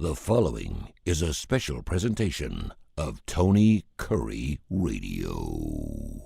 The following is a special presentation of Tony Curry Radio.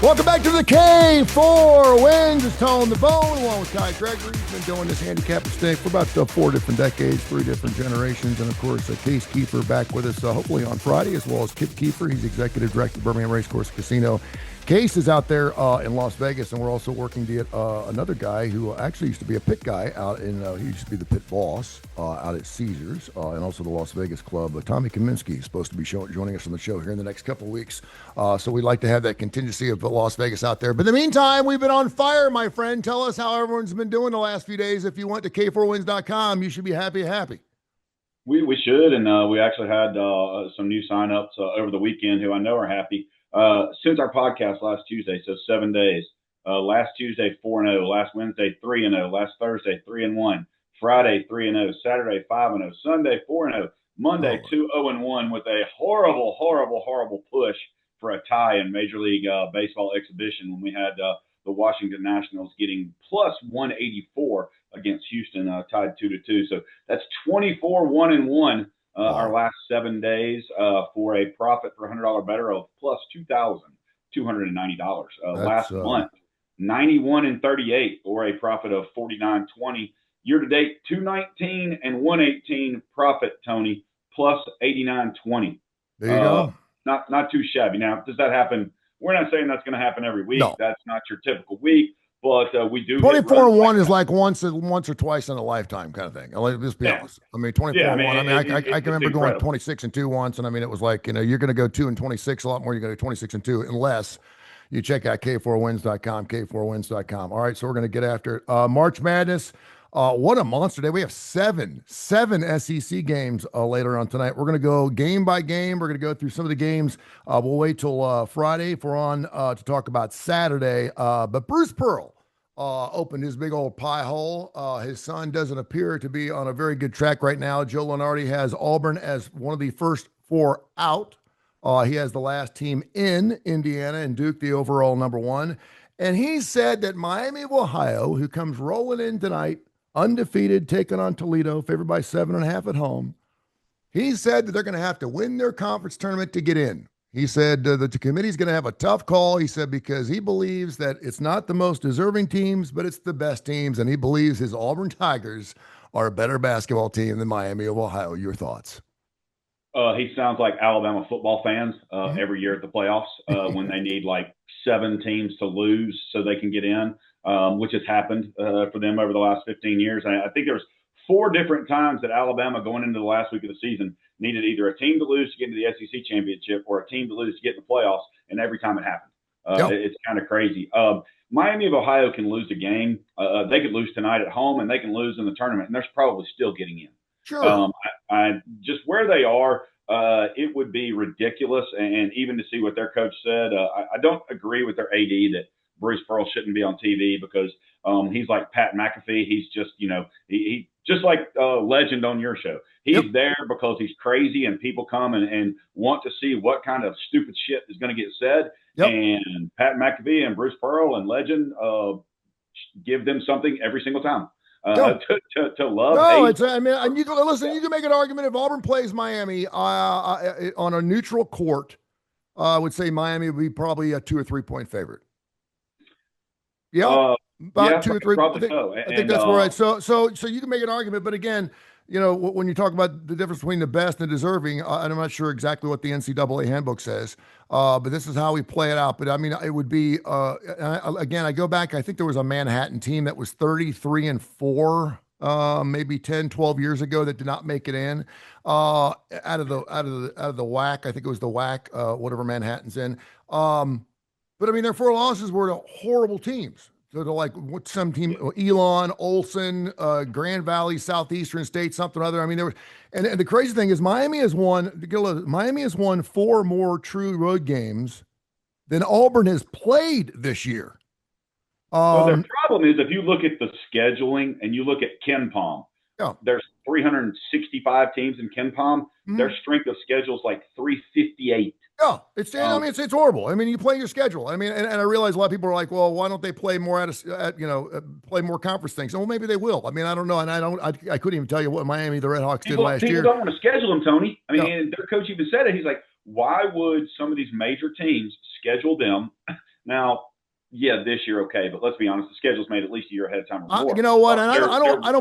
Welcome back to the K4Wins. It's Tone the Bone, along with Kai Gregory. He's been doing this handicap stick for about 4 different decades, 3 different generations. And, of course, Case Kiefer back with us hopefully on Friday, as well as Kip Kiefer. He's executive director of Birmingham Racecourse Casino. Case is out there in Las Vegas, and we're also working to get another guy who actually used to be a pit guy out in, he used to be the pit boss out at Caesars and also the Las Vegas Club. Tommy Kaminsky is supposed to be joining us on the show here in the next couple of weeks. So we'd like to have that contingency of Las Vegas out there. But in the meantime, we've been on fire, my friend. Tell us how everyone's been doing the last few days. If you went to K4Wins.com, you should be happy. We should, and we actually had some new signups over the weekend who I know are happy. Since our podcast last Tuesday, so 7 days. Last Tuesday 4-0, last Wednesday 3-0, last Thursday 3-1, Friday 3-0, Saturday 5-0, Sunday 4-0, Monday 2-0-1 with a horrible push for a tie in Major League Baseball exhibition when we had the Washington Nationals getting plus 184 against Houston, tied 2-2. So that's 24-1-1. Our last 7 days for a profit for $100 better of plus $2,290. Last month, 91-38 or a profit of $49.20. Year to date, 219 and 118 profit, Tony, plus $89.20. There you go. Not too shabby. Now, does that happen? We're not saying that's going to happen every week. No. That's not your typical week. But we do 24-1 is like once or twice in a lifetime kind of thing. Let's just be honest. I mean, 24-1. I can remember going 26-2 once, and I mean, it was like, you're going to go 2-26 a lot more. You're going to go 26-2 unless you check out K4Wins.com, K4Wins.com. All right, so we're going to get after it. March Madness. What a monster day. We have seven SEC games later on tonight. We're going to go game by game. We're going to go through some of the games. We'll wait till Friday if we're on to talk about Saturday. But Bruce Pearl opened his big old pie hole. His son doesn't appear to be on a very good track right now. Joe Lunardi has Auburn as one of the first 4 out. He has the last team in Indiana and Duke, the overall number 1. And he said that Miami of Ohio, who comes rolling in tonight, undefeated, taking on Toledo, favored by 7.5 at home. He said that they're going to have to win their conference tournament to get in. He said that the committee's going to have a tough call. He said because he believes that it's not the most deserving teams, but it's the best teams, and he believes his Auburn Tigers are a better basketball team than Miami of Ohio. Your thoughts? He sounds like Alabama football fans every year at the playoffs when they need like 7 teams to lose so they can get in. Which has happened for them over the last 15 years. And I think there's 4 different times that Alabama going into the last week of the season needed either a team to lose to get into the SEC championship or a team to lose to get in the playoffs, and every time it happened. It's kind of crazy. Miami of Ohio can lose a game. They could lose tonight at home, and they can lose in the tournament, and they're probably still getting in. Sure. I just where they are, it would be ridiculous. And even to see what their coach said, I don't agree with their AD that Bruce Pearl shouldn't be on TV because he's like Pat McAfee. He's just, he just like legend on your show. He's there because he's crazy and people come and want to see what kind of stupid shit is going to get said. And Pat McAfee and Bruce Pearl and legend give them something every single time. To love. No, it's. I mean, and you can make an argument if Auburn plays Miami on a neutral court. I would say Miami would be probably a 2 or 3 point favorite. About 2 or 3. I think that's right. So you can make an argument, but again, when you talk about the difference between the best and deserving, and I'm not sure exactly what the NCAA handbook says, but this is how we play it out. But I mean, it would be again. I go back. I think there was a Manhattan team that was 33-4, maybe 10, 12 years ago that did not make it in out of the WAC. I think it was the WAC, whatever Manhattan's in. But I mean, their 4 losses were to horrible teams. So they're like what some team, Elon, Olson, Grand Valley, Southeastern State, something or other. I mean, there was, and the crazy thing is Miami has won 4 more true road games than Auburn has played this year. Well, their problem is if you look at the scheduling and you look at Ken Palm, Yeah. There's 365 teams in Ken Palm. Mm-hmm. Their strength of schedule is like 358. Yeah, it's horrible. I mean, you play your schedule. I mean, and I realize a lot of people are like, well, why don't they play more play more conference things? Well, maybe they will. I mean, I don't know, and I couldn't even tell you what Miami the Redhawks did last year. People don't want to schedule them, Tony. I mean, their coach even said it. He's like, why would some of these major teams schedule them now? Yeah, this year okay, but let's be honest, the schedule's made at least a year ahead of time or more. You know what? And I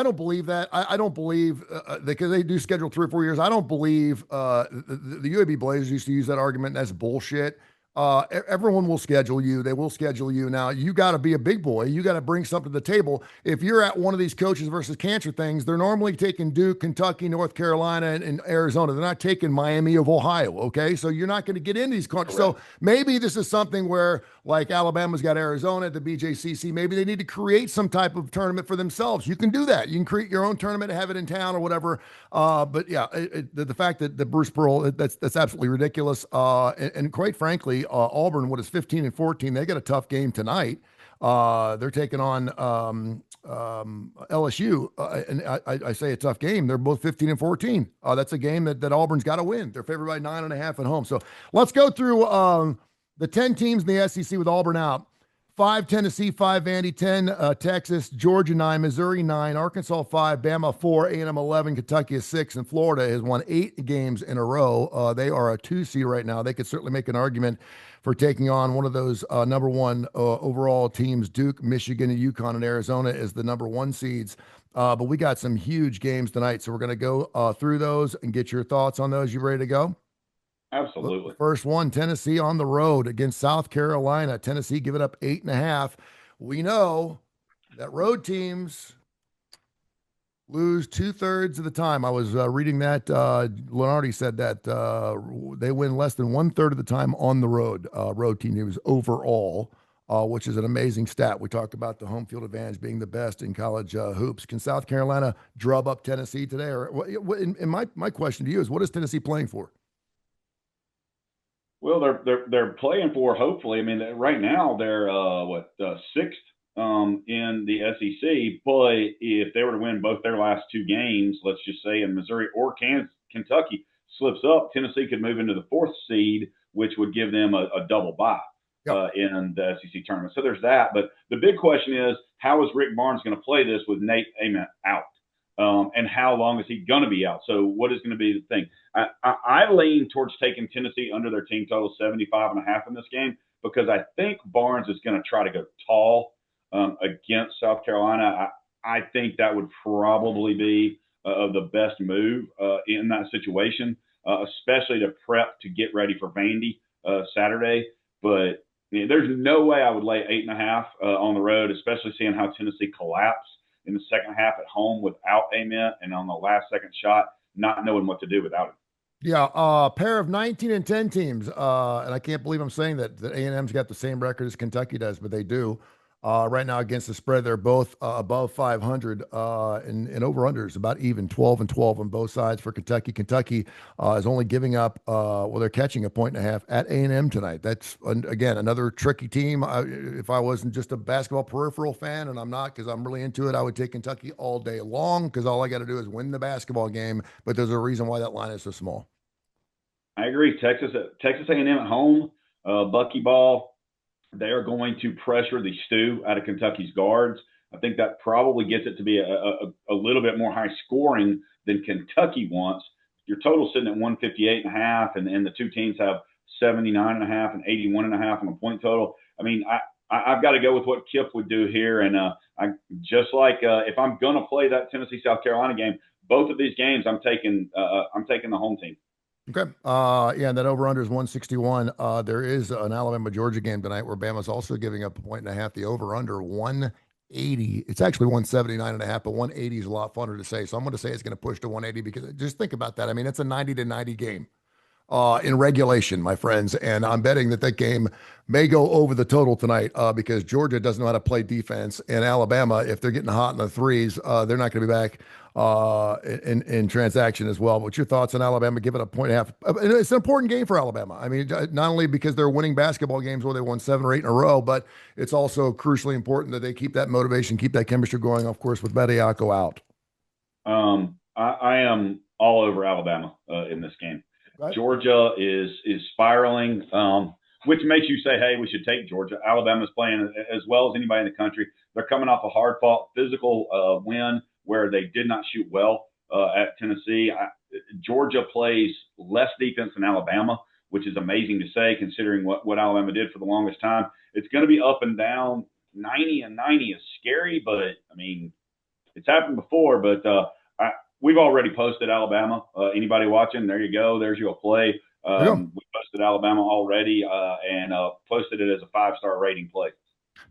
don't believe that. I don't believe because they do schedule 3 or 4 years. I don't believe the UAB Blazers used to use that argument. And that's bullshit. Everyone will schedule you. They will schedule you. Now, you got to be a big boy. You got to bring something to the table. If you're at one of these coaches versus cancer things, they're normally taking Duke, Kentucky, North Carolina, and Arizona. They're not taking Miami of Ohio, okay? So you're not going to get into these countries. So maybe this is something where, like Alabama's got Arizona at the BJCC, maybe they need to create some type of tournament for themselves. You can do that. You can create your own tournament, have it in town or whatever. But yeah, the fact that Bruce Pearl, that's absolutely ridiculous. And quite frankly, Auburn, what is 15-14? They got a tough game tonight. They're taking on LSU, and I say a tough game. They're both 15-14. That's a game that Auburn's got to win. They're favored by 9.5 at home. So let's go through the 10 teams in the SEC with Auburn out. 5 Tennessee, 5 Vandy, 10 Texas, Georgia 9, Missouri 9, Arkansas 5, Bama 4, A&M 11, Kentucky is 6, and Florida has won 8 games in a row. They are a 2 seed right now. They could certainly make an argument for taking on one of those number 1 overall teams, Duke, Michigan, and UConn, and Arizona as the number 1 seeds. But we got some huge games tonight, so we're going to go through those and get your thoughts on those. You ready to go? Absolutely. First one, Tennessee on the road against South Carolina. Tennessee give it up 8.5. We know that road teams lose 2/3 of the time. I was reading that. Lenardi said that they win less than 1/3 of the time on the road. Road teams overall, which is an amazing stat. We talk about the home field advantage being the best in college hoops. Can South Carolina drub up Tennessee today? Or and my question to you is, what is Tennessee playing for? Well, they're playing for, hopefully. I mean, right now they're sixth in the SEC. But if they were to win both their last 2 games, let's just say in Missouri or Kentucky slips up, Tennessee could move into the 4th seed, which would give them a double bye in the SEC tournament. So there's that. But the big question is, how is Rick Barnes going to play this with Nate Ament out? And how long is he going to be out? So what is going to be the thing? I lean towards taking Tennessee under their team total 75.5 in this game because I think Barnes is going to try to go tall against South Carolina. I think that would probably be the best move in that situation, especially to prep to get ready for Vandy Saturday. But there's no way I would lay 8.5 on the road, especially seeing how Tennessee collapsed in the second half at home without Ament, and on the last second shot, not knowing what to do without him. Yeah, pair of 19 and 10 teams, and I can't believe I'm saying that A&M's got the same record as Kentucky does, but they do. Right now against the spread, they're both above 500 in over-unders, about even 12-12 on both sides for Kentucky. Kentucky is only giving up, they're catching 1.5 at A&M tonight. That's, again, another tricky team. If I wasn't just a basketball peripheral fan, and I'm not because I'm really into it, I would take Kentucky all day long because all I got to do is win the basketball game, but there's a reason why that line is so small. I agree. Texas A&M at home, buckyball. They are going to pressure the stew out of Kentucky's guards. I think that probably gets it to be a little bit more high scoring than Kentucky wants. Your total sitting at 158.5, and the 2 teams have 79.5 and 81.5 on the point total. I mean, I've got to go with what Kip would do here, and I just like if I'm going to play that Tennessee South Carolina game, both of these games I'm taking the home team. Okay. Yeah, and that over-under is 161. There is an Alabama-Georgia game tonight where Bama's also giving up 1.5. The over-under, 180. It's actually 179.5, but 180 is a lot funner to say. So I'm going to say it's going to push to 180 because just think about that. I mean, it's a 90-90 game in regulation, my friends. And I'm betting that game may go over the total tonight because Georgia doesn't know how to play defense. And Alabama, if they're getting hot in the threes, they're not going to be back in transaction as well. What's your thoughts on Alabama? Give it 1.5. It's an important game for Alabama. I mean, not only because they're winning basketball games where they won 7 or 8 in a row, but it's also crucially important that they keep that motivation, keep that chemistry going, of course, with Bediako out. I am all over Alabama in this game. Right. Georgia is spiraling, which makes you say, hey, we should take Georgia. Alabama's playing as well as anybody in the country. They're coming off a hard-fought physical win where they did not shoot well at Tennessee. Georgia plays less defense than Alabama, which is amazing to say considering what Alabama did for the longest time. It's going to be up and down. 90 and 90 is scary, but, I mean, it's happened before. But we've already posted Alabama. Anybody watching, there you go. There's your play. We posted Alabama already and posted it as a 5-star rating play.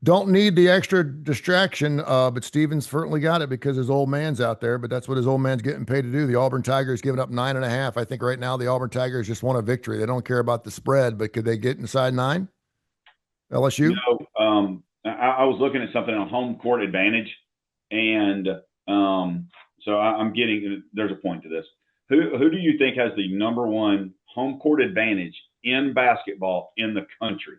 Don't need the extra distraction, but Steven's certainly got it because his old man's out there, but that's what his old man's getting paid to do. The Auburn Tigers giving up 9.5. I think right now the Auburn Tigers just want a victory. They don't care about the spread, but could they get inside 9? LSU? I was looking at something on home court advantage, and so I'm getting – there's a point to this. Who do you think has the number one home court advantage in basketball in the country?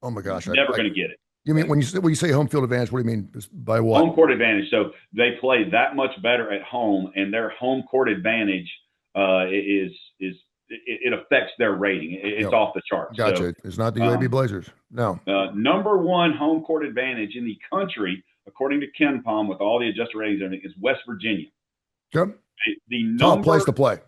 Oh, my gosh. Never going to get it. You mean when you say home field advantage, what do you mean by what? Home court advantage. So they play that much better at home, and their home court advantage it affects their rating. It's off the charts. Gotcha. So, it's not the UAB Blazers. No. Number one home court advantage in the country, according to Ken Palm, with all the adjusted ratings and everything, is West Virginia. Yep. Top place to play.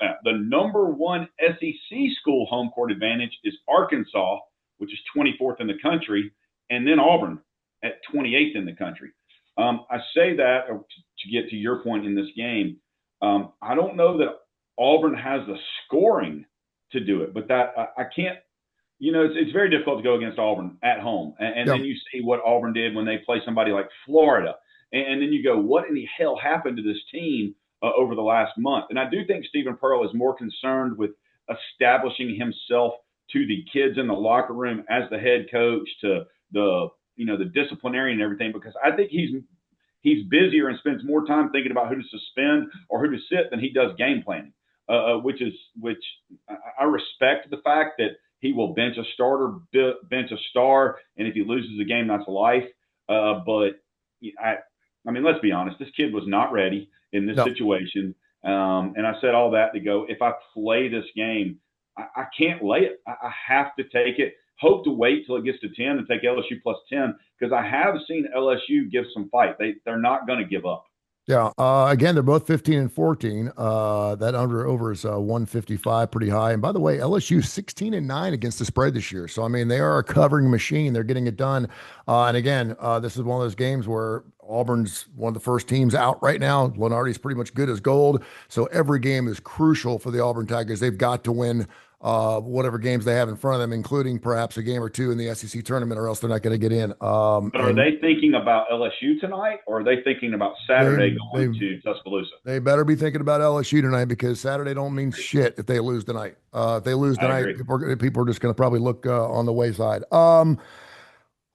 The number one SEC school home court advantage is Arkansas, which is 24th in the country, and then Auburn at 28th in the country. I say that to get to your point in this game. I don't know that Auburn has the scoring to do it, but that I can't. It's very difficult to go against Auburn at home, and then you see what Auburn did when they play somebody like Florida, and then you go, what in the hell happened to this team over the last month? And I do think Stephen Pearl is more concerned with establishing himself to the kids in the locker room as the head coach, to the disciplinarian and everything, because I think he's busier and spends more time thinking about who to suspend or who to sit than he does game planning, which I respect the fact that he will bench a starter, bench a star, and if he loses a game, that's life. But I mean, let's be honest, this kid was not ready in this situation. And I said all that to go, if I play this game, I can't lay it. I have to take it. Hope to wait till it gets to 10 and take LSU plus 10, because I have seen LSU give some fight. They're not going to give up. Yeah. Again, they're both 15 and 14. That over is 155, pretty high. And by the way, LSU 16 and 9 against the spread this year. So I mean, they are a covering machine. They're getting it done. And again, this is one of those games where Auburn's one of the first teams out right now. Lenardi's pretty much good as gold. So every game is crucial for the Auburn Tigers. They've got to win whatever games they have in front of them, including perhaps a game or two in the SEC tournament, or else they're not going to get in. But are they thinking about LSU tonight, or are they thinking about Saturday going to Tuscaloosa? They better be thinking about LSU tonight, because Saturday don't mean shit if they lose tonight. If they lose tonight, people are just going to probably look on the wayside.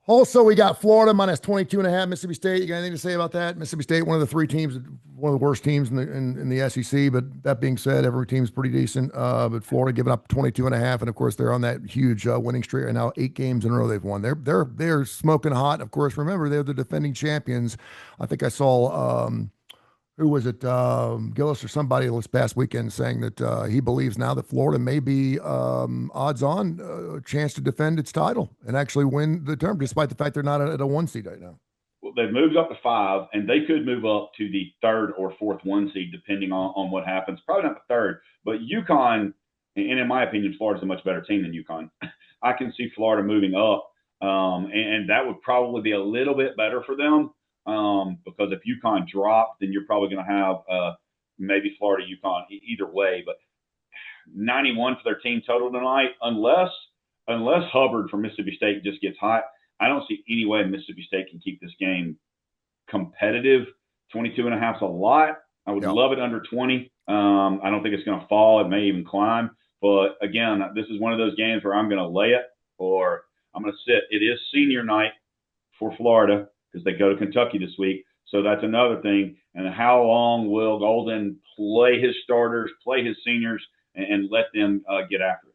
Also, we got Florida minus 22.5, Mississippi State. You got anything to say about that? Mississippi State, one of the three teams, one of the worst teams in the SEC. But that being said, every team's pretty decent. But Florida giving up 22.5, and of course they're on that huge winning streak. And now 8 games in a row they've won. They're smoking hot. Of course, remember they're the defending champions. I think I saw who was it, Gillis or somebody this past weekend saying that he believes now that Florida may be odds on a chance to defend its title and actually win the term, despite the fact they're not at a 1 seed right now. Well, they've moved up to 5, and they could move up to the 3rd or 4th 1 seed, depending on what happens. Probably not the 3rd, but UConn, and in my opinion, Florida's a much better team than UConn. I can see Florida moving up, and that would probably be a little bit better for them. Because if UConn dropped, then you're probably going to have maybe Florida, UConn either way. But 91 for their team total tonight, unless Hubbard from Mississippi State just gets hot. I don't see any way Mississippi State can keep this game competitive. 22.5 is a lot. I would love it under 20. I don't think it's going to fall. It may even climb. But again, this is one of those games where I'm going to lay it or I'm going to sit. It is senior night for Florida, because they go to Kentucky this week. So that's another thing. And how long will Golden play his starters, play his seniors, and let them get after it?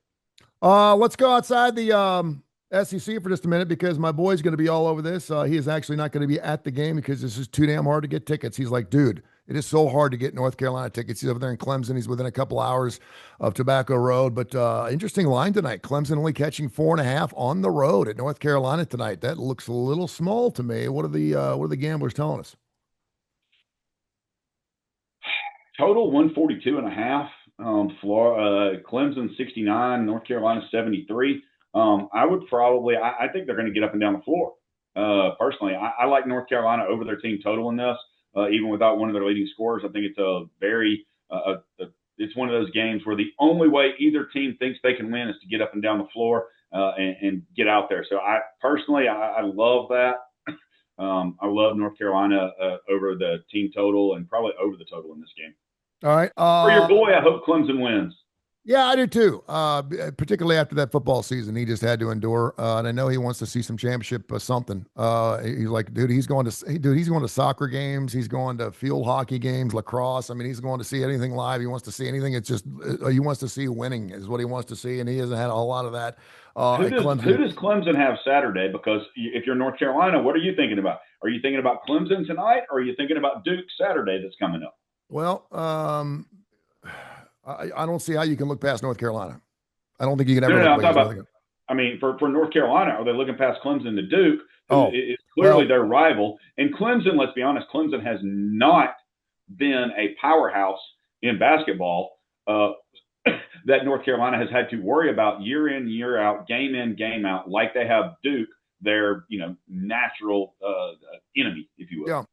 Let's go outside the SEC for just a minute, because my boy's going to be all over this. He is actually not going to be at the game because this is too damn hard to get tickets. He's like, dude, It is so hard to get North Carolina tickets. He's over there in Clemson. He's within a couple hours of Tobacco Road. But interesting line tonight. Clemson only catching 4.5 on the road at North Carolina tonight. That looks a little small to me. What are the gamblers telling us? Total 142.5. Florida, Clemson 69, North Carolina 73. I would probably, I think they're going to get up and down the floor. Personally, I like North Carolina over their team total in this, even without one of their leading scorers. I think it's a very, it's one of those games where the only way either team thinks they can win is to get up and down the floor and get out there. So I personally, I love that. I love North Carolina over the team total and probably over the total in this game. All right. For your boy, I hope Clemson wins. Yeah, I do too. Particularly after that football season, he just had to endure. And I know he wants to see some championship something. He's like, dude, he's going to soccer games. He's going to field hockey games, lacrosse. I mean, he's going to see anything live. He wants to see anything. It's just he wants to see winning is what he wants to see, and he hasn't had a whole lot of that. Who does Clemson have Saturday? Because if you're North Carolina, what are you thinking about? Are you thinking about Clemson tonight, or are you thinking about Duke Saturday that's coming up? Well, I don't see how you can look past North Carolina. I don't think you can ever. No, I mean, for North Carolina, are they looking past Clemson to Duke? It's clearly their rival. And Clemson, let's be honest, Clemson has not been a powerhouse in basketball that North Carolina has had to worry about year in, year out, game in, game out, like they have Duke, their natural enemy, if you will. Yeah.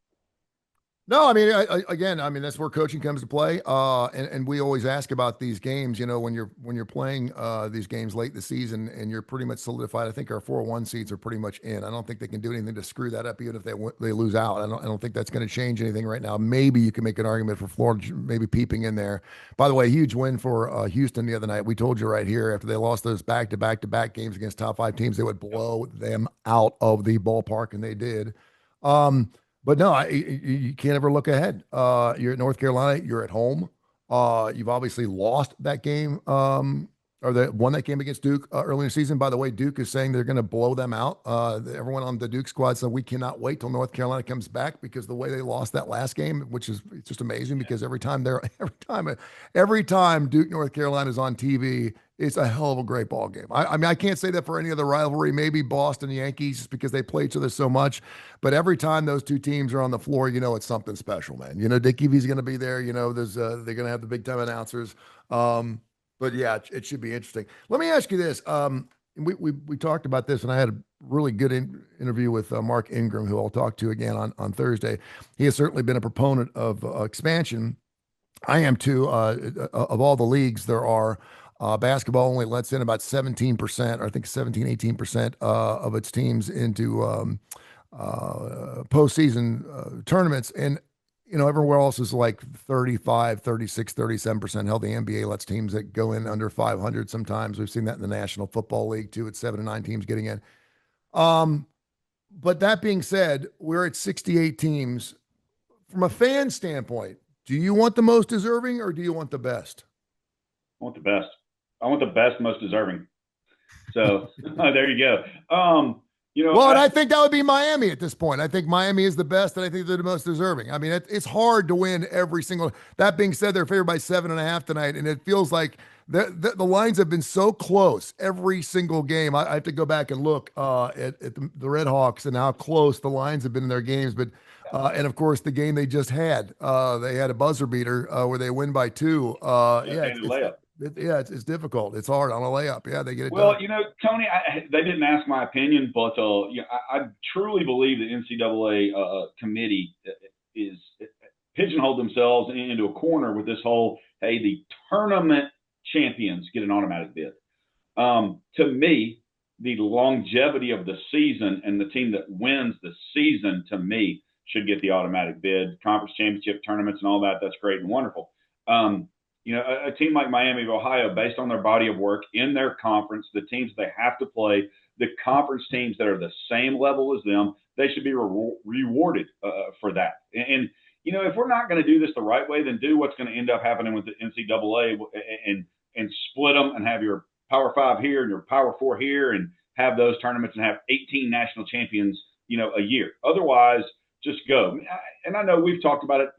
No, I mean, again, that's where coaching comes to play. And we always ask about these games, when you're playing these games late in the season and you're pretty much solidified. I think our 401 seeds are pretty much in. I don't think they can do anything to screw that up, even if they lose out. I don't think that's going to change anything right now. Maybe you can make an argument for Florida, maybe peeping in there. By the way, huge win for Houston the other night. We told you right here after they lost those back-to-back games against top 5 teams, they would blow them out of the ballpark, and they did. But no, you can't ever look ahead. You're at North Carolina. You're at home. You've obviously lost that game, or they won that game against Duke early in the season. By the way, Duke is saying they're going to blow them out. Everyone on the Duke squad said we cannot wait till North Carolina comes back because the way they lost that last game, which is it's just amazing because every time Duke North Carolina is on TV, it's a hell of a great ball game. I mean, I can't say that for any other rivalry, maybe Boston Yankees, just because they play each other so much. But every time those two teams are on the floor, it's something special, man. Dickie V's going to be there. There's they're going to have the big time announcers. But yeah, it should be interesting. Let me ask you this. We talked about this, and I had a really good interview with Mark Ingram, who I'll talk to again on Thursday. He has certainly been a proponent of expansion. I am too. Of all the leagues there are, basketball only lets in about 17%, or I think 17, 18% of its teams into postseason tournaments. And, everywhere else is like 35, 36, 37%. Hell, the NBA lets teams that go in under 500 sometimes. We've seen that in the National Football League too. It's 7 to 9 teams getting in. But that being said, we're at 68 teams. From a fan standpoint, do you want the most deserving or do you want the best? I want the best. I want the best, most deserving. So there you go. And I think that would be Miami at this point. I think Miami is the best, and I think they're the most deserving. I mean, it's hard to win every single. That being said, they're favored by 7.5 tonight, and it feels like the lines have been so close every single game. I have to go back and look at the Red Hawks and how close the lines have been in their games. But and of course, the game they just had, they had a buzzer beater where they win by 2. It's difficult. It's hard on a layup. Yeah, they get it done. Tony, they didn't ask my opinion, but I truly believe the NCAA committee is pigeonholed themselves into a corner with this whole, hey, the tournament champions get an automatic bid. To me, the longevity of the season and the team that wins the season, to me, should get the automatic bid. Conference championship tournaments and all that, that's great and wonderful. A team like Miami of Ohio, based on their body of work in their conference, the teams they have to play, the conference teams that are the same level as them, they should be rewarded for that. And if we're not going to do this the right way, then do what's going to end up happening with the NCAA and split them and have your Power 5 here and your Power 4 here and have those tournaments and have 18 national champions, a year. Otherwise, just go. And I know we've talked about it,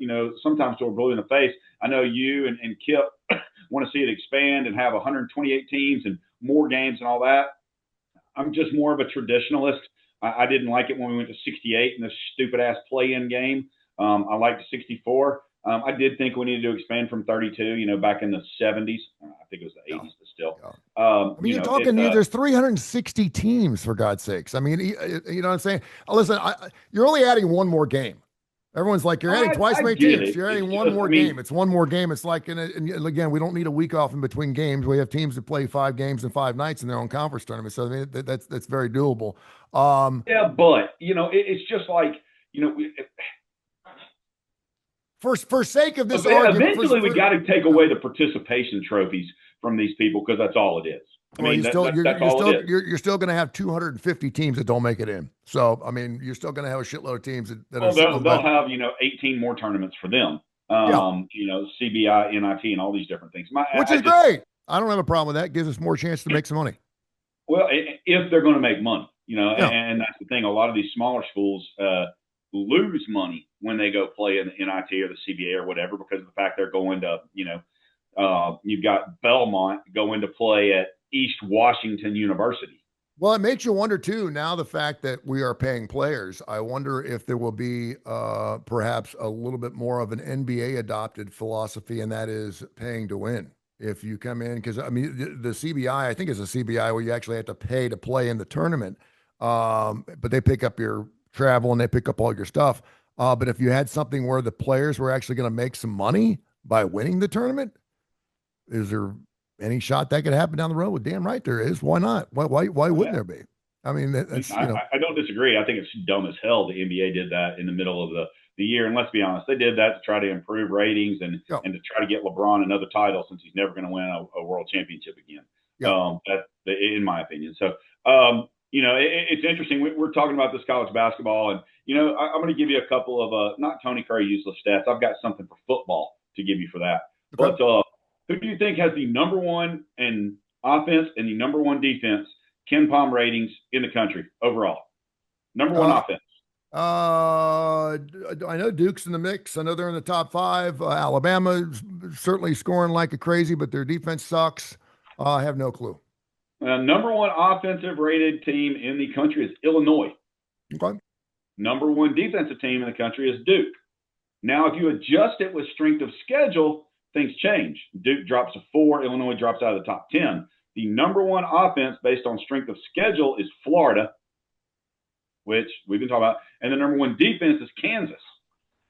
sometimes till we're blue in the face. I know you and Kip want to see it expand and have 128 teams and more games and all that. I'm just more of a traditionalist. I didn't like it when we went to 68 in this stupid ass play-in game. I liked 64. I did think we needed to expand from 32, back in the 70s. I think it was the 80s, but still. I mean, you're talking, there's 360 teams, for God's sakes. I mean, you know what I'm saying? Listen, you're only adding one more game. Everyone's like, you're adding twice as many teams. You're adding one more game. It's one more game. It's like, and again, we don't need a week off in between games. We have teams that play 5 games in 5 nights in their own conference tournament. So I mean, that's very doable. Yeah, but it's just like, for sake of this argument, eventually we got to take away the participation trophies from these people because that's all it is. I mean, that's all it is. You're still going to have 250 teams that don't make it in. So, I mean, you're still going to have a shitload of teams they'll have 18 more tournaments for them. CBI, NIT, and all these different things. Which is great. I don't have a problem with that. It gives us more chance to make some money. Well, if they're going to make money, and that's the thing. A lot of these smaller schools lose money when they go play in the NIT or the CBA or whatever because of the fact they're going to, you've got Belmont going to play at East Washington University. Well, it makes you wonder too, now the fact that we are paying players, I wonder if there will be perhaps a little bit more of an NBA adopted philosophy, and that is paying to win. If you come in, because I mean, the CBI, I think it's a CBI where you actually have to pay to play in the tournament, but they pick up your travel and they pick up all your stuff. But if you had something where the players were actually going to make some money by winning the tournament, is there any shot that could happen down the road? Well, damn right there is. Why not? Why wouldn't there be? I mean, I don't disagree. I think it's dumb as hell the NBA did that in the middle of the year. And let's be honest, they did that to try to improve ratings and to try to get LeBron another title since he's never going to win a world championship again. That's in my opinion. So, it's interesting. We're talking about this college basketball, and I'm going to give you a couple of not Tony Curry useless stats. I've got something for football to give you for that. Okay. But who do you think has the number one in offense and the number one defense KenPom ratings in the country overall? Number one offense. I know Duke's in the mix. I know they're in the top 5. Alabama's certainly scoring like a crazy, but their defense sucks. I have no clue. Number one offensive rated team in the country is Illinois. Okay. Number one defensive team in the country is Duke. Now, if you adjust it with strength of schedule, things change. Duke drops to 4. Illinois drops out of the top 10. The number one offense based on strength of schedule is Florida, which we've been talking about. And the number one defense is Kansas,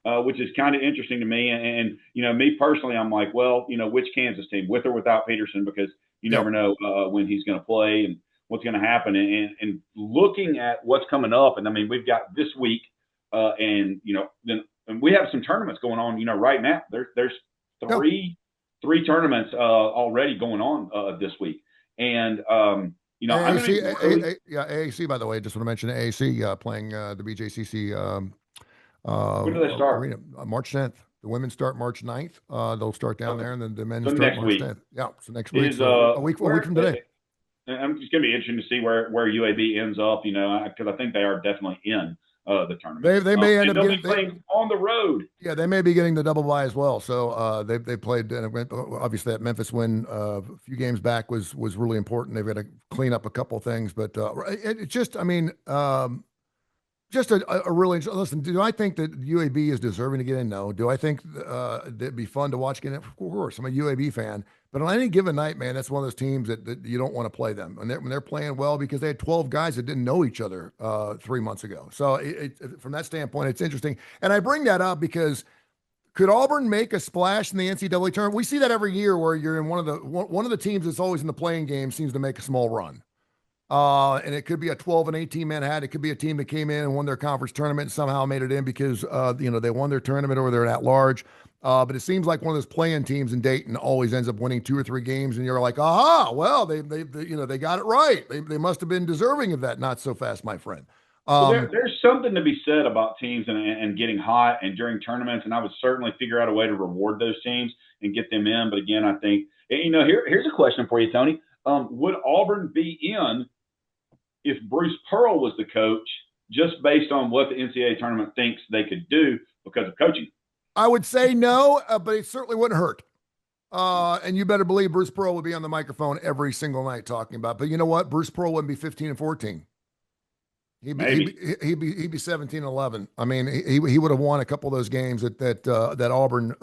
which is kind of interesting to me. And me personally, I'm like, well, which Kansas team, with or without Peterson, because you never know when he's going to play and what's going to happen. And looking at what's coming up, and I mean, we've got this week, and we have some tournaments going on, right now. There's three tournaments already going on this week. And, AAC, by the way, just want to mention AAC playing the BJCC. When do they start? Arena, March 10th. The women start March 9th. They'll start down there, and then the men start March 10th. Yeah, so next week. A week from today. I'm just going to be interesting to see where UAB ends up, because I think they are definitely in the tournament. They may end up getting playing on the road. Yeah, they may be getting the double bye as well. So they played, and obviously that Memphis win a few games back was really important. They've got to clean up a couple of things, but it's just, I mean, just a really listen. Do I think that UAB is deserving to get in? No. Do I think it'd be fun to watch get in? Of course, I'm a UAB fan. But on any given night, man, that's one of those teams that you don't want to play them. And when they're playing well, because they had 12 guys that didn't know each other 3 months ago. So from that standpoint, it's interesting. And I bring that up because could Auburn make a splash in the NCAA tournament? We see that every year where you're in one of the teams that's always in the playing game seems to make a small run. And it could be a 12 and 18 man hat. It could be a team that came in and won their conference tournament and somehow made it in because, they won their tournament or they're at large. But it seems like one of those playing teams in Dayton always ends up winning 2 or 3 games. And you're like, aha, well, they got it right. They must have been deserving of that. Not so fast, my friend. There's something to be said about teams and getting hot and during tournaments. And I would certainly figure out a way to reward those teams and get them in. But again, I think, here's a question for you, Tony. Would Auburn be in if Bruce Pearl was the coach just based on what the NCAA tournament thinks they could do because of coaching? I would say no, but it certainly wouldn't hurt. And you better believe Bruce Pearl would be on the microphone every single night talking about. But you know what? Bruce Pearl wouldn't be 15-14. He'd be 17-11. I mean, he would have won a couple of those games that Auburn.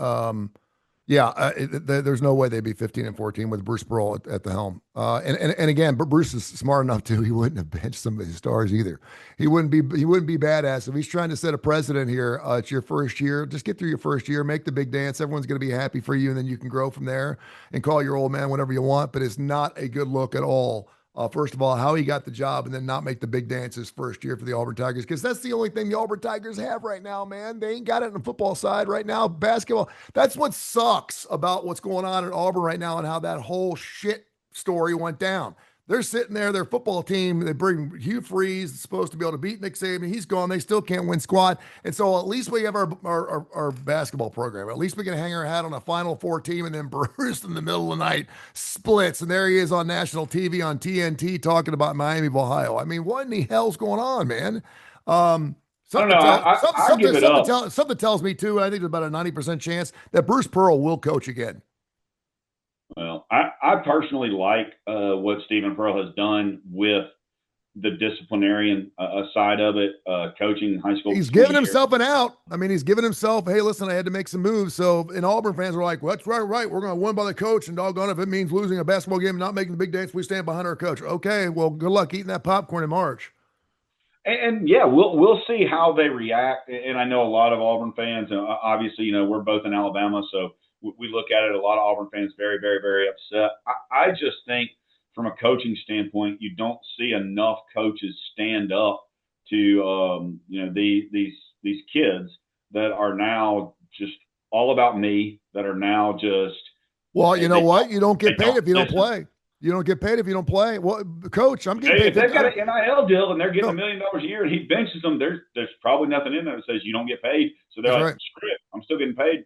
There's no way they'd be 15-14 with Bruce Pearl at the helm. And again, but Bruce is smart enough too. He wouldn't have benched some of his stars either. He wouldn't be badass if he's trying to set a precedent here. It's your first year. Just get through your first year, make the big dance. Everyone's going to be happy for you, and then you can grow from there and call your old man whenever you want. But it's not a good look at all. First of all, how he got the job and then not make the big dance his first year for the Auburn Tigers, because that's the only thing the Auburn Tigers have right now, man. They ain't got it on the football side right now. Basketball, that's what sucks about what's going on at Auburn right now and how that whole shit story went down. They're sitting there, their football team, they bring Hugh Freeze, supposed to be able to beat Nick Saban. He's gone. They still can't win squad. And so at least we have our basketball program. At least we can hang our hat on a Final Four team, and then Bruce in the middle of the night splits. And there he is on national TV on TNT talking about Miami of Ohio. I mean, what in the hell's going on, man? Something tells me, too, I think there's about a 90% chance that Bruce Pearl will coach again. Well, I personally like what Stephen Pearl has done with the disciplinarian side of it, coaching high school. He's given himself an out. I mean, he's given himself, hey, listen, I had to make some moves. So, and Auburn fans were like, well, that's right. We're going to win by the coach, and doggone if it means losing a basketball game and not making the big dance, we stand behind our coach. Okay, well, good luck eating that popcorn in March. And yeah, we'll see how they react. And I know a lot of Auburn fans, obviously, we're both in Alabama, so we look at it, a lot of Auburn fans very, very, very upset. I just think from a coaching standpoint, you don't see enough coaches stand up to these kids that are now just all about me, that are now just. Well, you know what? You don't get paid if you don't play. You don't get paid if you don't play. Well, coach, I'm getting paid. If they've got an NIL deal and they're getting $1 million a year and he benches them, there's probably nothing in there that says you don't get paid. So they're like, screw it, I'm still getting paid.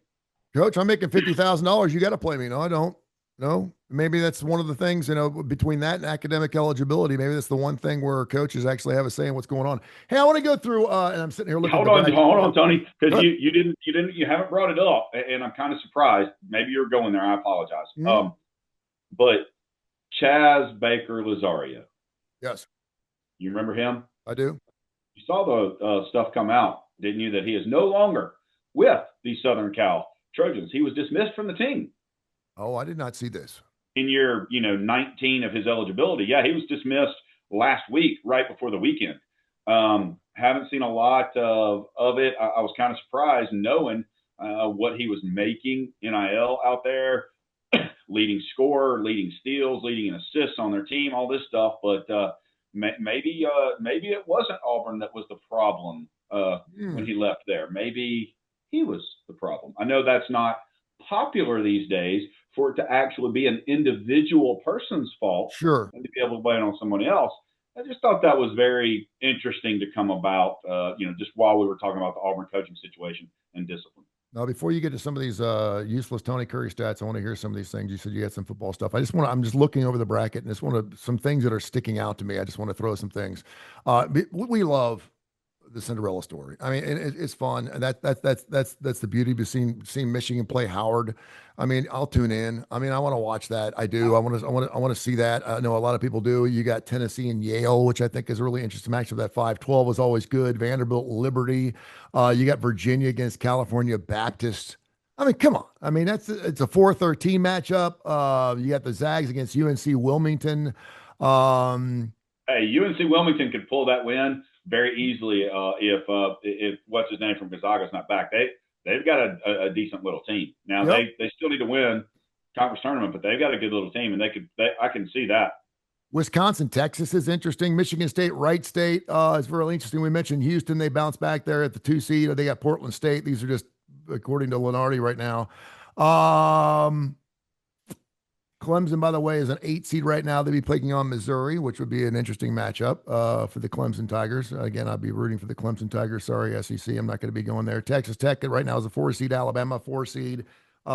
Coach, I'm making $50,000. You got to play me. No, I don't. No, maybe that's one of the things, between that and academic eligibility, maybe that's the one thing where coaches actually have a say in what's going on. Hey, I want to go through, and I'm sitting here looking. Hold on, Tony, because you haven't brought it up, and I'm kind of surprised. Maybe you're going there. I apologize. Mm-hmm. But Chaz Baker Lazario. Yes. You remember him? I do. You saw the stuff come out, didn't you, that he is no longer with the Southern Cal Trojans. He was dismissed from the team. Oh, I did not see this. In year, 19 of his eligibility. Yeah, he was dismissed last week, right before the weekend. Haven't seen a lot of it. I was kind of surprised knowing what he was making NIL out there, leading scorer, leading steals, leading in assists on their team, all this stuff. But maybe it wasn't Auburn that was the problem when he left there. Maybe he was the problem. I know that's not popular these days for it to actually be an individual person's fault. Sure. And to be able to blame it on someone else. I just thought that was very interesting to come about, just while we were talking about the Auburn coaching situation and discipline. Now, before you get to some of these useless Tony Curry stats, I want to hear some of these things. You said you had some football stuff. I'm just looking over the bracket and some things that are sticking out to me. I just want to throw some things. We love the Cinderella story. I mean, it's fun, and that's the beauty of seeing Michigan play Howard. I mean, I'll tune in. I mean, I want to watch that. I do. I want to see that. I know a lot of people do. You got Tennessee and Yale, which I think is a really interesting matchup. That 5-12 is always good. Vanderbilt, Liberty. You got Virginia against California Baptist. I mean, come on. I mean, it's a 4-13 matchup. You got the Zags against UNC Wilmington. Hey, UNC Wilmington could pull that win very easily if what's his name from Gonzaga's not back. They've got a decent little team. Now they still need to win conference tournament, but they've got a good little team, and I can see that. Wisconsin, Texas is interesting. Michigan State, Wright State is really interesting. We mentioned Houston. They bounced back there at the 2 seed. They got Portland State. These are just according to Lenardi right now. Clemson, by the way, is an 8 seed right now. They'll be taking on Missouri, which would be an interesting matchup for the Clemson Tigers. Again, I'll be rooting for the Clemson Tigers. Sorry, SEC. I'm not going to be going there. Texas Tech right now is a 4 seed. Alabama, 4 seed. Hey,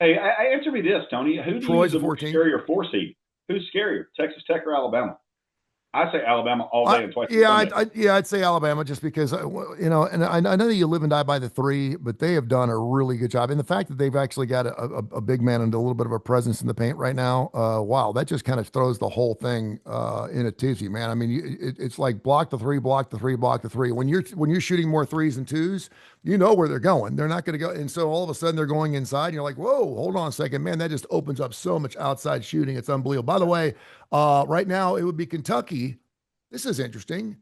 answer me this, Tony. Who do you think is a scarier 4 seed? Who's scarier, Texas Tech or Alabama? I say Alabama all day and twice on Sunday. I'd say Alabama just because, and I know that you live and die by the three, but they have done a really good job. And the fact that they've actually got a big man and a little bit of a presence in the paint right now, wow, that just kind of throws the whole thing in a tizzy, man. I mean, it's like block the three, block the three, block the three. When you're shooting more threes and twos, you know where they're going. They're not going to go. And so all of a sudden they're going inside and you're like, whoa, hold on a second, man, that just opens up so much outside shooting. It's unbelievable. By the way, right now it would be Kentucky. This is interesting.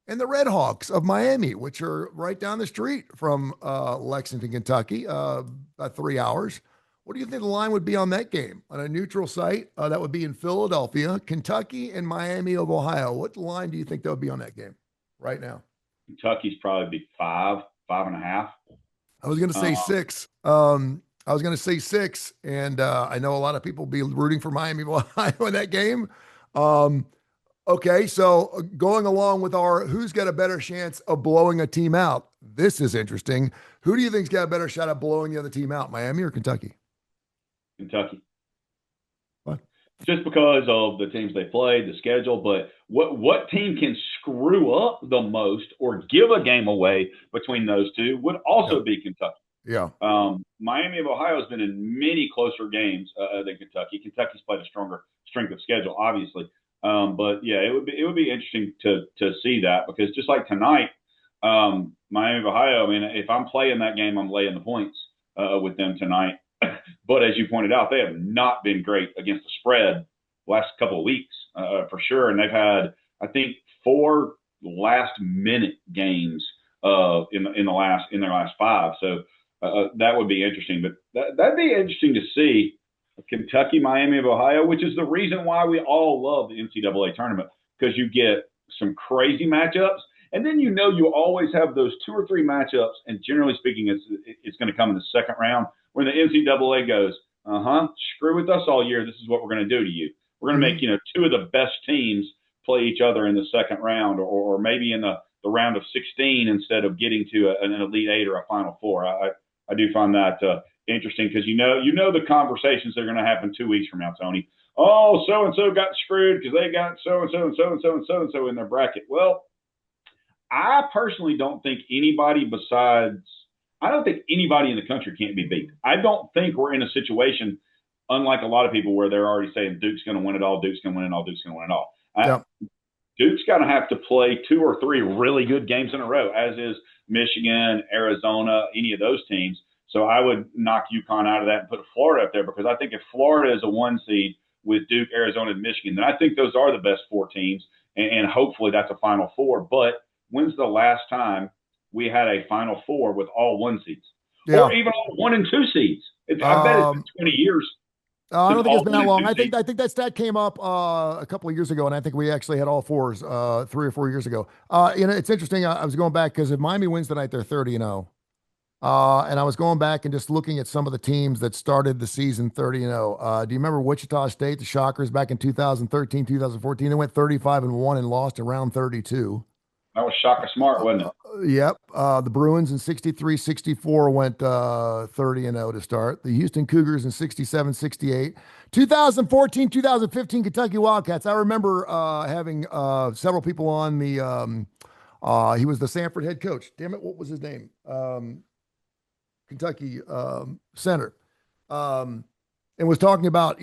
And the Red Hawks of Miami, which are right down the street from Lexington, Kentucky, about 3 hours. What do you think the line would be on that game? On a neutral site, that would be in Philadelphia, Kentucky, and Miami of Ohio. What line do you think that would be on that game right now? Kentucky's probably be 5.5. I was going to say 6. I was going to say 6, and I know a lot of people will be rooting for Miami of Ohio in that game. Okay, so going along with our who's got a better chance of blowing a team out, this is interesting. Who do you think's got a better shot at blowing the other team out, Miami or Kentucky? Kentucky. What? Just because of the teams they played, the schedule, but what team can screw up the most or give a game away between those two would also be Kentucky. Yeah. Miami of Ohio has been in many closer games than Kentucky. Kentucky's played a stronger strength of schedule, obviously. But yeah, it would be interesting to see that because just like tonight, Miami of Ohio. I mean, if I'm playing that game, I'm laying the points with them tonight. But as you pointed out, they have not been great against the spread last couple of weeks for sure, and they've had I think 4 last minute games in their last 5. So that would be interesting. But that'd be interesting to see. Kentucky, Miami of Ohio, which is the reason why we all love the NCAA tournament, because you get some crazy matchups. And then you always have those 2 or 3 matchups, and generally speaking, it's going to come in the second round where the NCAA goes, screw with us all year. This is what we're going to do to you. We're going to make 2 of the best teams play each other in the second round, or maybe in the round of 16 instead of getting to an Elite 8 or a Final 4. I do find that interesting because you know the conversations that are going to happen 2 weeks from now, Tony. Oh, so and so got screwed because they got so and so and so and so and so and so in their bracket. Well, I personally don't think anybody in the country can't be beat. I don't think we're in a situation, unlike a lot of people, where they're already saying Duke's going to win it all, Duke's going to win it all, Duke's going to win it all. Yeah. Duke's going to have to play 2 or 3 really good games in a row, as is Michigan, Arizona, any of those teams. So I would knock UConn out of that and put Florida up there, because I think if Florida is a 1 seed with Duke, Arizona, and Michigan, then I think those are the best 4 teams, and hopefully that's a Final Four. But when's the last time we had a Final Four with all 1 seeds? Yeah. Or even all 1 and 2 seeds? I bet it's been 20 years. I don't think it's been that long. I think that stat came up a couple of years ago, and I think we actually had all 4s 3 or 4 years ago. It's interesting. I was going back because if Miami wins tonight, they're 30-0. And I was going back and just looking at some of the teams that started the season 30-0. Do you remember Wichita State, the Shockers, back in 2013, 2014? They went 35-1 and lost in round 32. That was Shaka Smart, wasn't it? Yep. The Bruins in 63-64 went 30-0 to start. The Houston Cougars in 67-68. 2014, 2015 Kentucky Wildcats. I remember having several people on the he was the Sanford head coach. Damn it, what was his name? Kentucky center. And was talking about,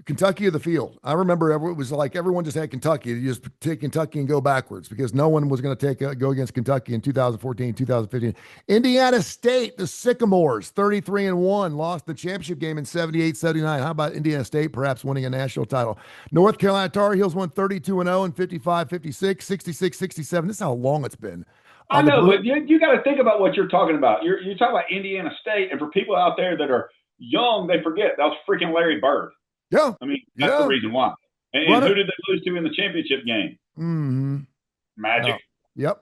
Kentucky of the field. I remember it was like everyone just had Kentucky. You just take Kentucky and go backwards because no one was going to go against Kentucky in 2014, 2015. Indiana State, the Sycamores, 33-1, lost the championship game in 78-79. How about Indiana State perhaps winning a national title? North Carolina Tar Heels won 32-0 and 55-56, 66-67. This is how long it's been. I know, but you got to think about what you're talking about. You're talking about Indiana State, and for people out there that are young, they forget that was freaking Larry Bird. Yeah. I mean, that's the reason why. And who did they lose to in the championship game? Mm-hmm. Magic. Yep.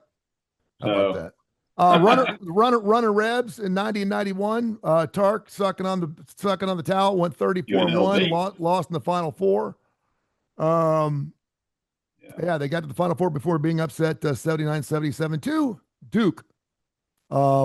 How about that? Runner Rebs in 90 and 91. Tark sucking on the towel, went 34-1, lost in the Final Four. Yeah, they got to the Final Four before being upset 79-77 to Duke.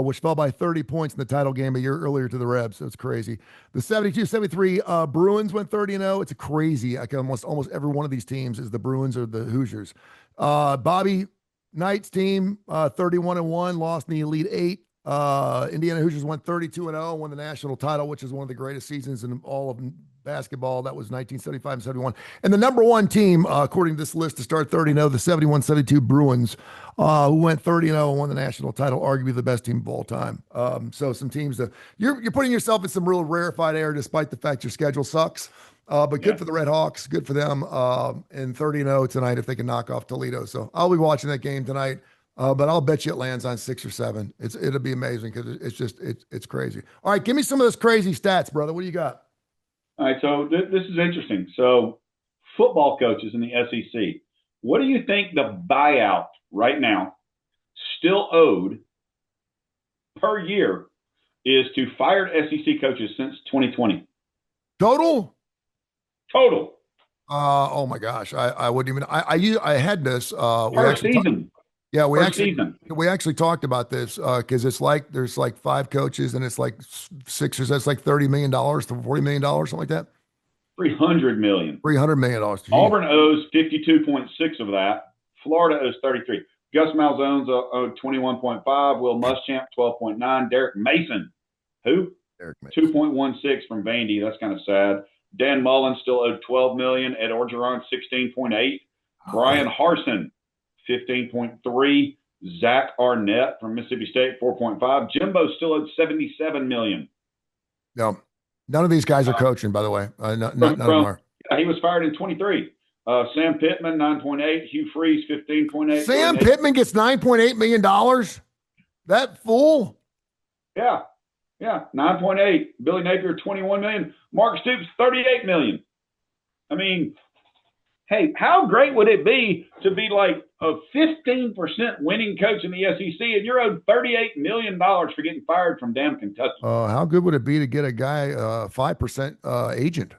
which fell by 30 points in the title game a year earlier to the Rebs. That's crazy. The 72-73 Bruins went 30-0. It's a crazy. Like almost every one of these teams is the Bruins or the Hoosiers. Bobby Knight's team 31-1, lost in the Elite Eight. Indiana Hoosiers went 32-0, won the national title, which is one of the greatest seasons in all of basketball. That was 1975 and 71. And the number one team, according to this list, to start 30-0, the 71-72 Bruins, who went 30-0 and won the national title, arguably the best team of all time. So some teams that you're putting yourself in some real rarefied air, despite the fact your schedule sucks. But good for the Red Hawks, good for them. And 30-0 tonight if they can knock off Toledo. So I'll be watching that game tonight. But I'll bet you it lands on 6 or 7. It'll be amazing because it's crazy. All right, give me some of those crazy stats, brother. What do you got? All right, so this is interesting. So football coaches in the SEC, what do you think the buyout right now still owed per year is to fired SEC coaches since 2020? Total? Total. Oh my gosh, I wouldn't even. I had this. Per season. Yeah, we actually talked about this because it's like there's like 5 coaches and it's like 6 or so. It's like $30 million to $40 million, something like that. $300 million. $300 million. Auburn owes 52.6 of that. Florida owes 33. Gus Malzane's owed 21.5. Will Muschamp 12.9. Derek Mason, who? Derek Mason. 2.16 from Vandy. That's kind of sad. Dan Mullen still owed 12 million. Ed Orgeron 16.8. Brian Harsin 15.3. Zach Arnett from Mississippi State, 4.5. Jimbo still owed 77 million. No, none of these guys are coaching, by the way. None of them are. He was fired in 23. Sam Pittman, 9.8. Hugh Freeze, 15.8. Sam Pittman gets $9.8 million? That fool? Yeah. 9.8. Billy Napier, 21 million. Mark Stoops, 38 million. I mean, hey, how great would it be to be like a 15% winning coach in the SEC and you're owed $38 million for getting fired from damn Kentucky? How good would it be to get a guy 5% agent?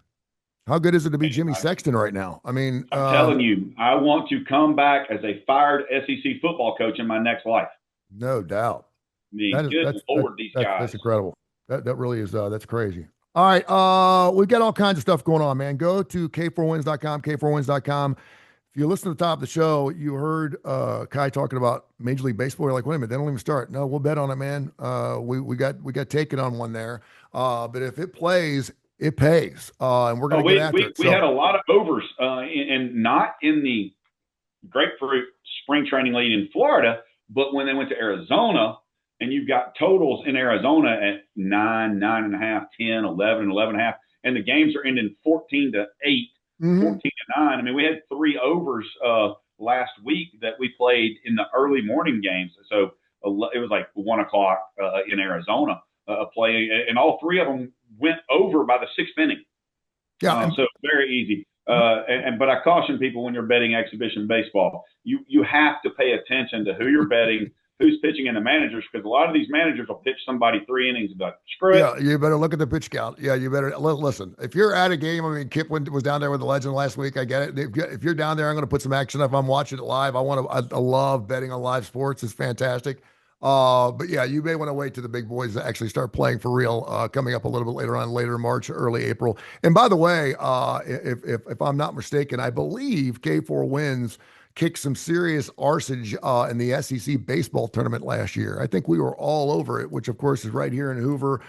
How good is it to be Jimmy Sexton right now? I mean, I'm telling you, I want to come back as a fired SEC football coach in my next life. No doubt. I mean, good Lord, these guys. That's incredible. That really is, that's crazy. All right, we've got all kinds of stuff going on, man. Go to K4Wins.com, K4Wins.com. If you listen to the top of the show, you heard Kai talking about Major League Baseball. You're like, wait a minute, they don't even start. No, we'll bet on it, man. We got taken on one there. But if it plays, it pays. And we're going to get after it. We had a lot of overs, and not in the grapefruit spring training league in Florida, but when they went to Arizona, and you've got totals in Arizona at 9, 9.5, 10, 11, 11.5, and the games are ending 14-8, 14-9. I mean, we had 3 overs last week that we played in the early morning games. So it was like 1 o'clock in Arizona play, and all 3 of them went over by the 6th inning. Yeah. So very easy. But I caution people when you're betting exhibition baseball, you have to pay attention to who you're betting, who's pitching, in the managers, because a lot of these managers will pitch somebody 3 innings and be like, screw it. Yeah, you better look at the pitch count. Yeah, you better listen. If you're at a game, I mean, Kip was down there with the Legend last week. I get it. If you're down there, I'm going to put some action up. I'm watching it live. I love betting on live sports. It's fantastic. But yeah, you may want to wait till the big boys actually start playing for real, coming up a little bit later in March, early April. And by the way, if I'm not mistaken, I believe K4Wins kicked some serious arsage in the SEC baseball tournament last year. I think we were all over it, which of course is right here in Hoover.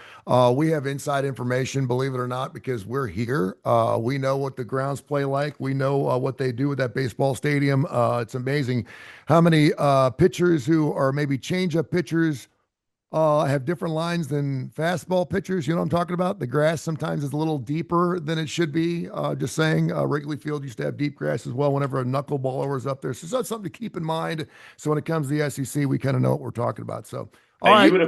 We have inside information, believe it or not, because we're here. We know what the grounds play like. We know what they do with that baseball stadium. It's amazing how many pitchers who are maybe change-up pitchers have different lines than fastball pitchers. You know what I'm talking about? The grass sometimes is a little deeper than it should be. Just saying, Wrigley Field used to have deep grass as well whenever a knuckleballer was up there. So that's something to keep in mind. So when it comes to the SEC, we kind of know what we're talking about. So, all right. You'd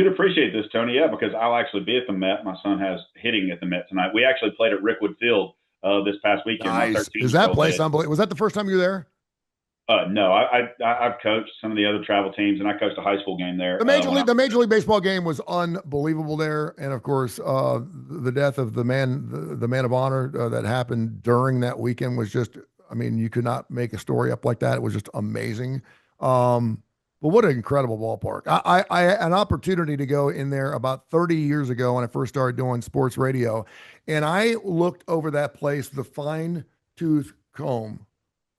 appreciate this, Tony. Yeah, because I'll actually be at the Met. My son has hitting at the Met tonight. We actually played at Rickwood Field this past weekend. Nice. Is that place unbelievable? Was that the first time you were there? No, I've coached some of the other travel teams, and I coached a high school game there. The Major League Baseball game was unbelievable there, and of course, the death of the man of honor that happened during that weekend was just. I mean, you could not make a story up like that. It was just amazing. Boy, Well, what an incredible ballpark. I had an opportunity to go in there about 30 years ago when I first started doing sports radio. And I looked over that place with a fine tooth comb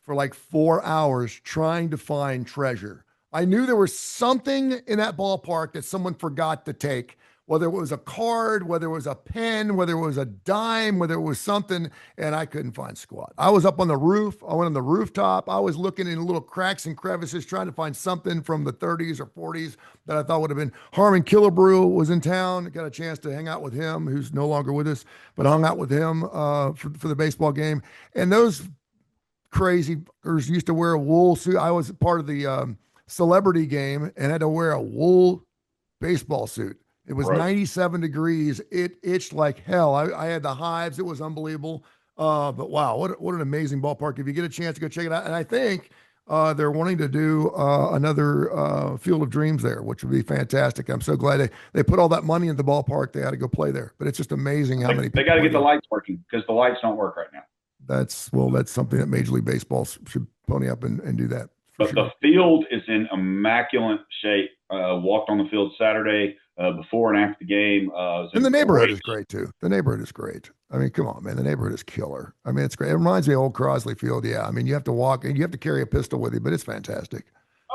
for like 4 hours trying to find treasure. I knew there was something in that ballpark that someone forgot to take, whether it was a card, whether it was a pen, whether it was a dime, whether it was something, and I couldn't find squat. I was up on the roof. I went on the rooftop. I was looking in little cracks and crevices trying to find something from the 30s or 40s that I thought would have been. Harmon Killebrew was in town. Got a chance to hang out with him, who's no longer with us, but hung out with him for the baseball game. And those crazy fuckers used to wear a wool suit. I was part of the celebrity game and had to wear a wool baseball suit. It was 97 degrees. It itched like hell. I had the hives. It was unbelievable. But wow, what an amazing ballpark. If you get a chance to go check it out. And I think they're wanting to do another Field of Dreams there, which would be fantastic. I'm so glad they put all that money in the ballpark. They had to go play there. But it's just amazing how many people. They got to get the lights working because the lights don't work right now. That's something that Major League Baseball should pony up and do that. But the field is in immaculate shape. Walked on the field Saturday before and after the game. And the neighborhood is great too. The neighborhood is great. I mean, come on, man. The neighborhood is killer. I mean, it's great. It reminds me of old Crosley Field. Yeah. I mean, you have to walk and you have to carry a pistol with you, but it's fantastic.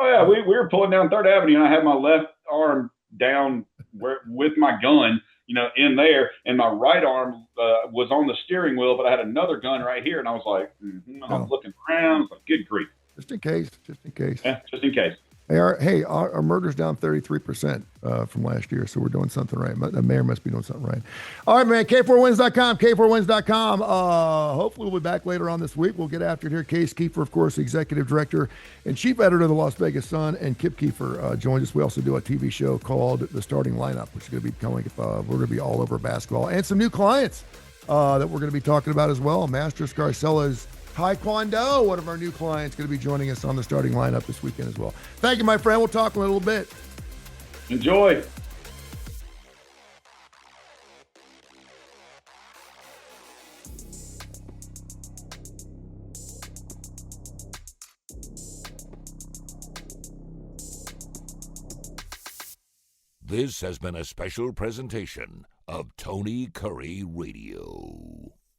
Oh yeah, we were pulling down 3rd Avenue, and I had my left arm down with my gun, in there, and my right arm was on the steering wheel, but I had another gun right here, and I was like, I'm looking around. I was like, good grief. Just in case. Yeah, just in case. Our murder's down 33% from last year, so we're doing something right. The mayor must be doing something right. All right, man, K4Wins.com, K4Wins.com. Hopefully we'll be back later on this week. We'll get after it here. Case Kiefer, of course, Executive Director and Chief Editor of the Las Vegas Sun, and Kip Kiefer joins us. We also do a TV show called The Starting Lineup, which is going to be coming. We're going to be all over basketball, and some new clients that we're going to be talking about as well. Master Scarcella's Taekwondo, one of our new clients, going to be joining us on the starting lineup this weekend as well. Thank you, my friend. We'll talk in a little bit. Enjoy. This has been a special presentation of Tony Curry Radio.